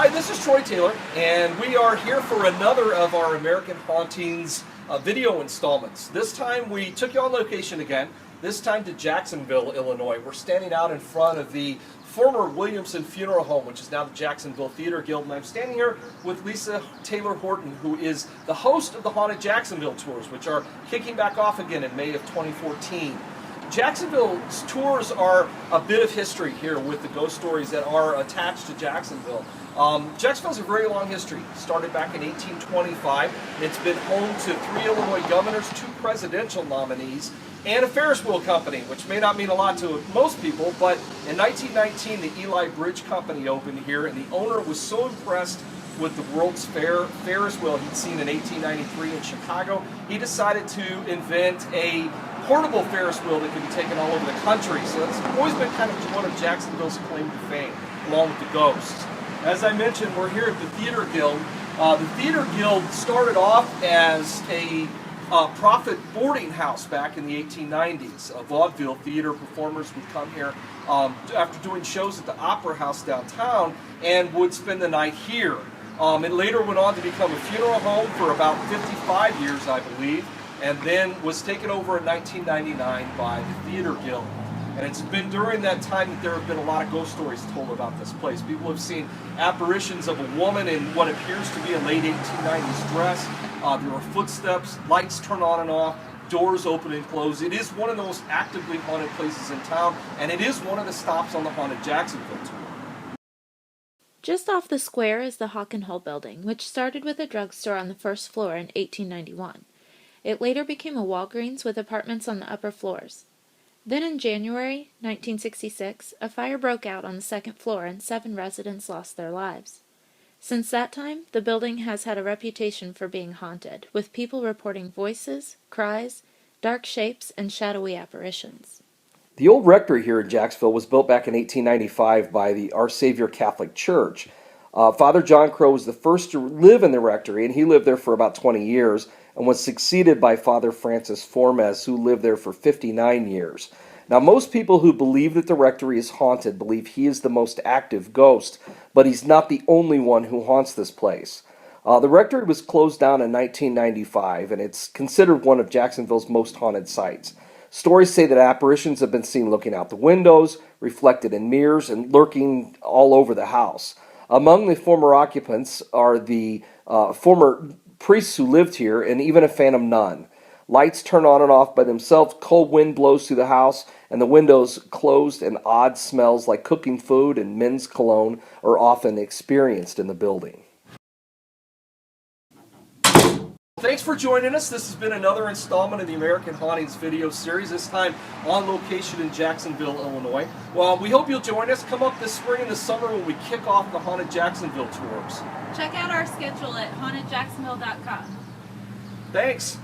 Hi, this is Troy Taylor, and we are here for another of our American Hauntings video installments. This time we took you on location again, this time to Jacksonville, Illinois. We're standing out in front of the former Williamson Funeral Home, which is now the Jacksonville Theater Guild, and I'm standing here with Lisa Taylor Horton, who is the host of the Haunted Jacksonville Tours, which are kicking back off again in May of 2014. Jacksonville's tours are a bit of history here with the ghost stories that are attached to Jacksonville. Jacksonville has a very long history. Started back in 1825. It's been home to 3 Illinois governors, 2 presidential nominees, and a Ferris wheel company, which may not mean a lot to most people, but in 1919 the Eli Bridge Company opened here, and the owner was so impressed with the World's Fair Ferris wheel he'd seen in 1893 in Chicago, he decided to invent a portable Ferris wheel that could be taken all over the country. So it's always been kind of one of Jacksonville's claim to fame, along with the ghosts. As I mentioned, we're here at the Theater Guild. The Theater Guild started off as a profit boarding house back in the 1890s. Vaudeville theater performers would come here after doing shows at the Opera House downtown and would spend the night here. It later went on to become a funeral home for about 55 years, I believe, and then was taken over in 1999 by the Theater Guild. And it's been during that time that there have been a lot of ghost stories told about this place. People have seen apparitions of a woman in what appears to be a late 1890s dress. There are footsteps, lights turn on and off, doors open and close. It is one of the most actively haunted places in town, and it is one of the stops on the Haunted Jacksonville tour. Just off the square is the Hawk and Hull building, which started with a drugstore on the first floor in 1891. It later became a Walgreens with apartments on the upper floors. Then in January 1966, a fire broke out on the second floor and 7 residents lost their lives. Since that time, the building has had a reputation for being haunted, with people reporting voices, cries, dark shapes, and shadowy apparitions. The old rectory here in Jacksonville was built back in 1895 by the Our Savior Catholic Church. Father John Crow was the first to live in the rectory, and he lived there for about 20 years and was succeeded by Father Francis Formes, who lived there for 59 years. Now, most people who believe that the rectory is haunted believe he is the most active ghost, but he's not the only one who haunts this place. The rectory was closed down in 1995, and it's considered one of Jacksonville's most haunted sites. Stories say that apparitions have been seen looking out the windows, reflected in mirrors, and lurking all over the house. Among the former occupants are the former priests who lived here and even a phantom nun. Lights turn on and off by themselves, cold wind blows through the house, and the windows closed, and odd smells like cooking food and men's cologne are often experienced in the building. Thanks for joining us. This has been another installment of the American Hauntings video series, this time on location in Jacksonville, Illinois. Well, we hope you'll join us. Come up this spring and this summer when we kick off the Haunted Jacksonville tours. Check out our schedule at hauntedjacksonville.com. Thanks.